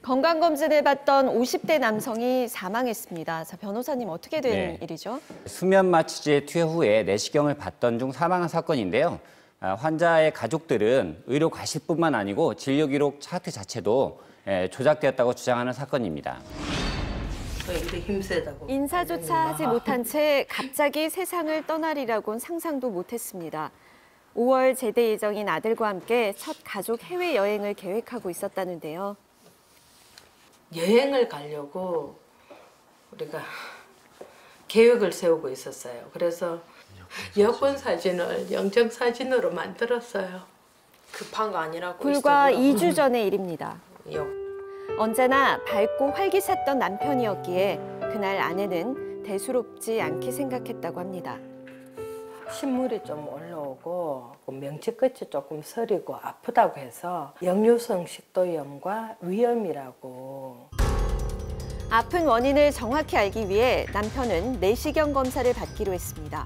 건강검진을 받던 50대 남성이 사망했습니다. 자, 변호사님 어떻게 된 일이죠? 수면 마취제 투여 후에 내시경을 받던 중 사망한 사건인데요. 환자의 가족들은 의료 과실뿐만 아니고 진료 기록 차트 자체도 조작되었다고 주장하는 사건입니다. 인사조차 하지 못한 채 갑자기 세상을 떠나리라고는 상상도 못했습니다. 5월 제대 예정인 아들과 함께 첫 가족 해외여행을 계획하고 있었다는데요. 여행을 가려고 우리가 계획을 세우고 있었어요. 그래서 여권 사진을 영정사진으로 만들었어요. 급한 거 아니라고. 불과 2주 전의 일입니다. 언제나 밝고 활기찼던 남편이었기에 그날 아내는 대수롭지 않게 생각했다고 합니다. 신물이 좀 올라오고 명치 끝이 조금 서리고 아프다고 해서 역류성 식도염과 위염이라고. 아픈 원인을 정확히 알기 위해 남편은 내시경 검사를 받기로 했습니다.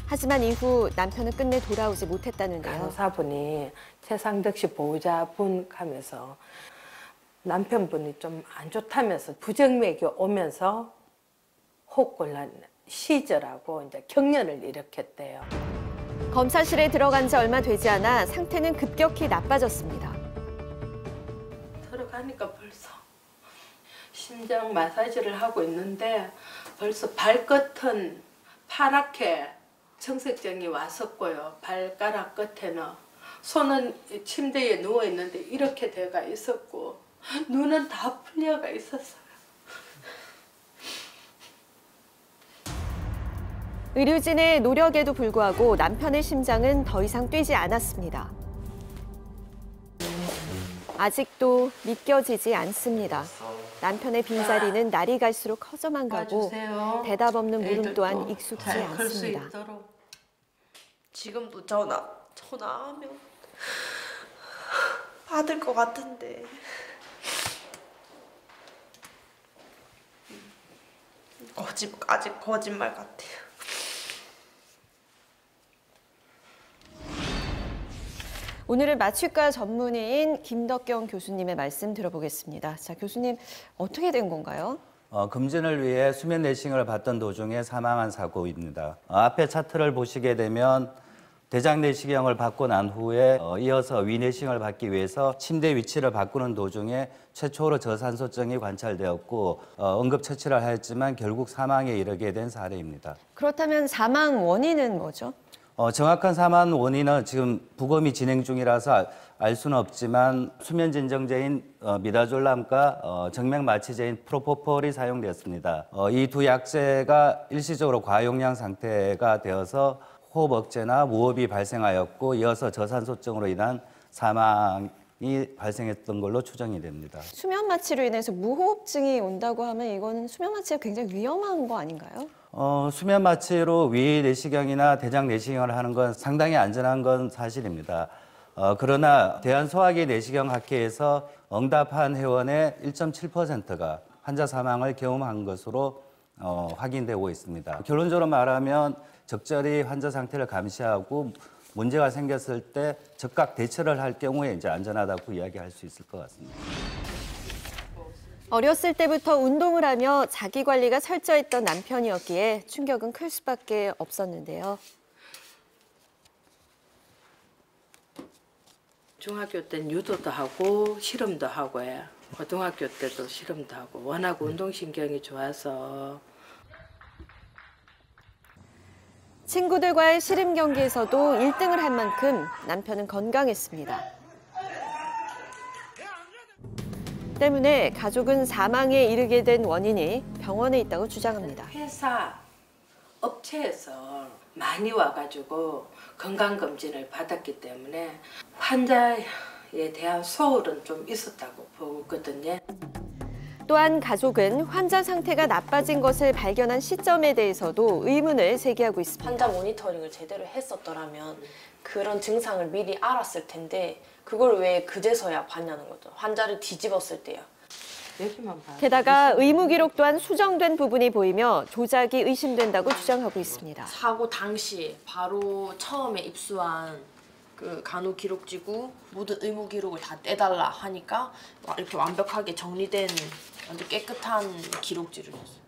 하지만 이후 남편은 끝내 돌아오지 못했다는데요. 간호사분이 최상덕 씨 보호자분 가면서 남편분이 좀 안 좋다면서 부정맥이 오면서 호흡곤란 시절하고 이제 경련을 일으켰대요. 검사실에 들어간 지 얼마 되지 않아 상태는 급격히 나빠졌습니다. 들어가니까 벌써 심장 마사지를 하고 있는데 벌써 발끝은 파랗게 청색증이 왔었고요. 발가락 끝에는 손은 침대에 누워 있는데 이렇게 돼가 있었고 눈은 다 풀려가 있었어요. 의료진의 노력에도 불구하고 남편의 심장은 더 이상 뛰지 않았습니다. 아직도 믿겨지지 않습니다. 남편의 빈자리는 날이 갈수록 커져만 가고 대답 없는 물음 또한 익숙지 않습니다. 지금도 전화하면 받을 것 같은데. 아직 거짓말 같아요. 오늘은 마취과 전문의인 김덕경 교수님의 말씀 들어보겠습니다. 자, 교수님 어떻게 된 건가요? 검진을 위해 수면 내시경을 받던 도중에 사망한 사고입니다. 앞에 차트를 보시게 되면 대장 내시경을 받고 난 후에 이어서 위 내시경을 받기 위해서 침대 위치를 바꾸는 도중에 최초로 저산소증이 관찰되었고 응급처치를 하였지만 결국 사망에 이르게 된 사례입니다. 그렇다면 사망 원인은 뭐죠? 정확한 사망 원인은 지금 부검이 진행 중이라서 알 수는 없지만 수면 진정제인 미다졸람과 정맥 마취제인 프로포폴이 사용되었습니다. 이 두 약제가 일시적으로 과용량 상태가 되어서 호흡 억제나 무호흡이 발생하였고 이어서 저산소증으로 인한 사망이 발생했던 걸로 추정이 됩니다. 수면 마취로 인해서 무호흡증이 온다고 하면 이거는 수면 마취가 굉장히 위험한 거 아닌가요? 수면 마취로 위 내시경이나 대장 내시경을 하는 건 상당히 안전한 건 사실입니다. 그러나 대한소화기 내시경학회에서 응답한 회원의 1.7%가 환자 사망을 경험한 것으로 확인되고 있습니다. 결론적으로 말하면 적절히 환자 상태를 감시하고 문제가 생겼을 때 즉각 대처를 할 경우에 이제 안전하다고 이야기할 수 있을 것 같습니다. 어렸을 때부터 운동을 하며 자기 관리가 철저했던 남편이었기에 충격은 클 수밖에 없었는데요. 중학교 때는 유도도 하고 실험도 하고 해요. 고등학교 때도 실험도 하고 워낙 운동신경이 좋아서. 친구들과의 씨름 경기에서도 1등을 할 만큼 남편은 건강했습니다. 때문에 가족은 사망에 이르게 된 원인이 병원에 있다고 주장합니다. 회사, 업체에서 많이 와가지고 건강검진을 받았기 때문에 환자에 대한 소홀은 좀 있었다고 보거든요. 또한 가족은 환자 상태가 나빠진 것을 발견한 시점에 대해서도 의문을 제기하고 있습니다. 환자 모니터링을 제대로 했었더라면 그런 증상을 미리 알았을 텐데 그걸 왜 그제서야 봤냐는 거죠. 환자를 뒤집었을 때요. 게다가 의무 기록 또한 수정된 부분이 보이며 조작이 의심된다고 주장하고 있습니다. 사고 당시 바로 처음에 입수한 그 간호 기록지고 모든 의무 기록을 다 떼달라 하니까 이렇게 완벽하게 정리된 완전 깨끗한 기록지를 줬어요.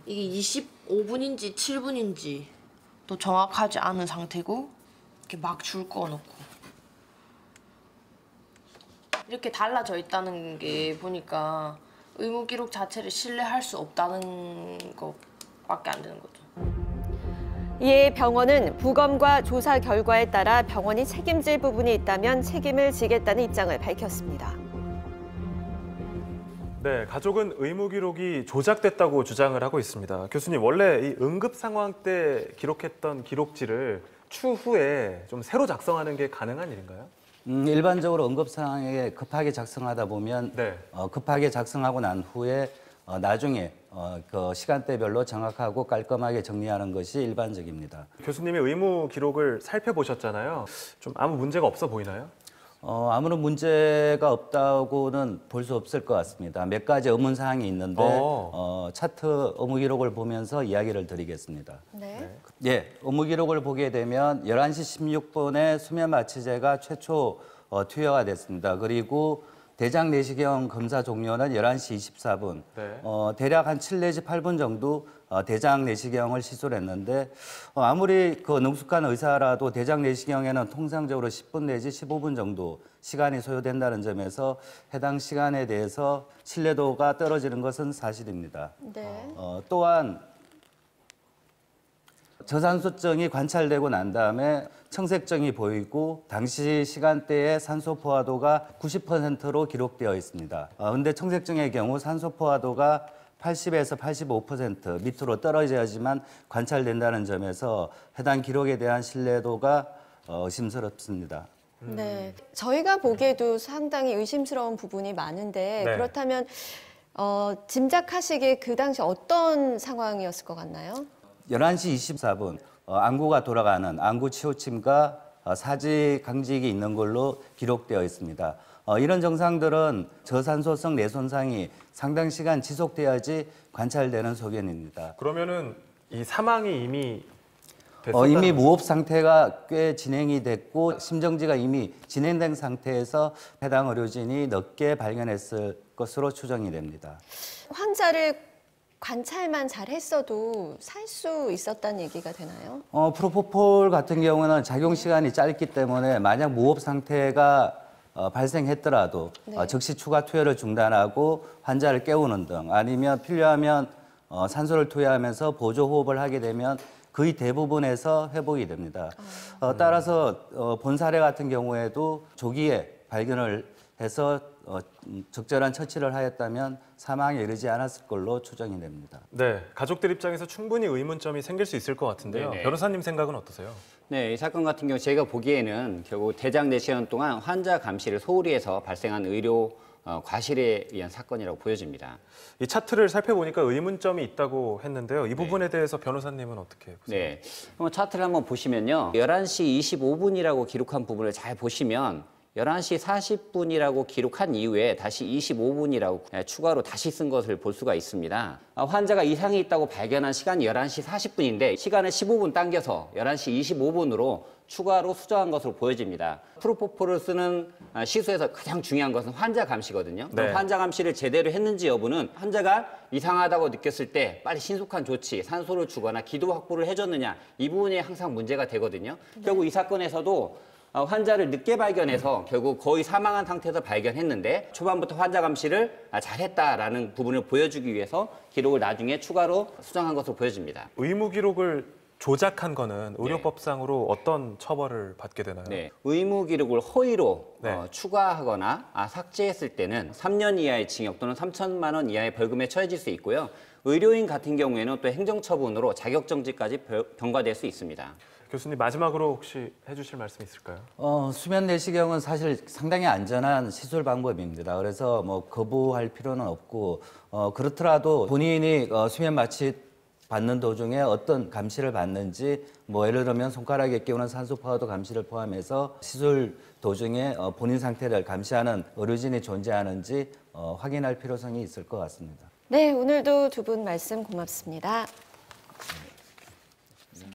이게 25분인지 7분인지 또 정확하지 않은 상태고 이렇게 막 줄 꺼놓고 이렇게 달라져 있다는 게 보니까 의무 기록 자체를 신뢰할 수 없다는 것밖에 안 되는 거죠. 이에 병원은 부검과 조사 결과에 따라 병원이 책임질 부분이 있다면 책임을 지겠다는 입장을 밝혔습니다. 네, 가족은 의무 기록이 조작됐다고 주장을 하고 있습니다. 교수님, 원래 이 응급 상황 때 기록했던 기록지를 추후에 좀 새로 작성하는 게 가능한 일인가요? 일반적으로 응급 상황에 급하게 작성하다 보면 네. 급하게 작성하고 난 후에 나중에 그 시간대별로 정확하고 깔끔하게 정리하는 것이 일반적입니다. 교수님이 의무 기록을 살펴보셨잖아요. 좀 아무 문제가 없어 보이나요? 아무런 문제가 없다고는 볼 수 없을 것 같습니다. 몇 가지 의문 사항이 있는데 차트 의무 기록을 보면서 이야기를 드리겠습니다. 네. 예, 의무 기록을 보게 되면 11시 16분에 수면 마취제가 최초 투여가 됐습니다. 그리고 대장 내시경 검사 종료는 11시 24분. 네. 대략 한 7 내지 8분 정도 대장 내시경을 시술을 했는데 아무리 그 능숙한 의사라도 대장 내시경에는 통상적으로 10분 내지 15분 정도 시간이 소요된다는 점에서 해당 시간에 대해서 신뢰도가 떨어지는 것은 사실입니다. 네. 또한 저산소증이 관찰되고 난 다음에 청색증이 보이고 당시 시간대에 산소 포화도가 90%로 기록되어 있습니다. 그런데 청색증의 경우 산소 포화도가 80에서 85% 밑으로 떨어져야지만 관찰된다는 점에서 해당 기록에 대한 신뢰도가 의심스럽습니다. 네. 저희가 보기에도 상당히 의심스러운 부분이 많은데 네. 그렇다면 짐작하시기에 그 당시 어떤 상황이었을 것 같나요? 11시 24분 안구가 돌아가는 안구 치우침과 사지 강직이 있는 걸로 기록되어 있습니다. 이런 증상들은 저산소성 뇌손상이 상당 시간 지속돼야지 관찰되는 소견입니다. 그러면은 이 사망이 이미 됐었다는 이미 무호흡 상태가 꽤 진행이 됐고 심정지가 이미 진행된 상태에서 해당 의료진이 늦게 발견했을 것으로 추정이 됩니다. 환자를 관찰만 잘 했어도 살 수 있었다는 얘기가 되나요? 프로포폴 같은 경우는 작용 시간이 짧기 때문에 만약 무호흡 상태가 발생했더라도 네. 즉시 추가 투여를 중단하고 환자를 깨우는 등 아니면 필요하면 산소를 투여하면서 보조 호흡을 하게 되면 거의 대부분에서 회복이 됩니다. 따라서 본 사례 같은 경우에도 조기에 발견을 해서 적절한 처치를 하였다면 사망에 이르지 않았을 걸로 추정이 됩니다. 네, 가족들 입장에서 충분히 의문점이 생길 수 있을 것 같은데요. 네네. 변호사님 생각은 어떠세요? 네, 이 사건 같은 경우 제가 보기에는 결국 대장 내시경 동안 환자 감시를 소홀히 해서 발생한 의료 과실에 의한 사건이라고 보여집니다. 이 차트를 살펴보니까 의문점이 있다고 했는데요. 이 부분에 대해서 변호사님은 어떻게 보세요? 네, 그럼 차트를 한번 보시면요. 11시 25분이라고 기록한 부분을 잘 보시면 11시 40분이라고 기록한 이후에 다시 25분이라고 추가로 다시 쓴 것을 볼 수가 있습니다. 환자가 이상이 있다고 발견한 시간이 11시 40분인데 시간을 15분 당겨서 11시 25분으로 추가로 수정한 것으로 보여집니다. 프로포폴을 쓰는 시술에서 가장 중요한 것은 환자 감시거든요. 네. 환자 감시를 제대로 했는지 여부는 환자가 이상하다고 느꼈을 때 빨리 신속한 조치, 산소를 주거나 기도 확보를 해줬느냐 이 부분이 항상 문제가 되거든요. 결국 이 사건에서도 환자를 늦게 발견해서 결국 거의 사망한 상태에서 발견했는데 초반부터 환자 감시를 잘했다라는 부분을 보여주기 위해서 기록을 나중에 추가로 수정한 것으로 보여집니다. 의무 기록을 조작한 거는 의료법상으로 어떤 처벌을 받게 되나요? 네, 의무 기록을 허위로 네. 추가하거나 삭제했을 때는 3년 이하의 징역 또는 3천만 원 이하의 벌금에 처해질 수 있고요. 의료인 같은 경우에는 또 행정처분으로 자격정지까지 병과될 수 있습니다. 교수님 마지막으로 혹시 해주실 말씀 있을까요? 수면 내시경은 사실 상당히 안전한 시술 방법입니다. 그래서 뭐 거부할 필요는 없고 그렇더라도 본인이 수면 마취 받는 도중에 어떤 감시를 받는지 뭐 예를 들면 손가락에 끼우는 산소 포화도 감시를 포함해서 시술 도중에 본인 상태를 감시하는 의료진이 존재하는지 확인할 필요성이 있을 것 같습니다. 네, 오늘도 두 분 말씀 고맙습니다.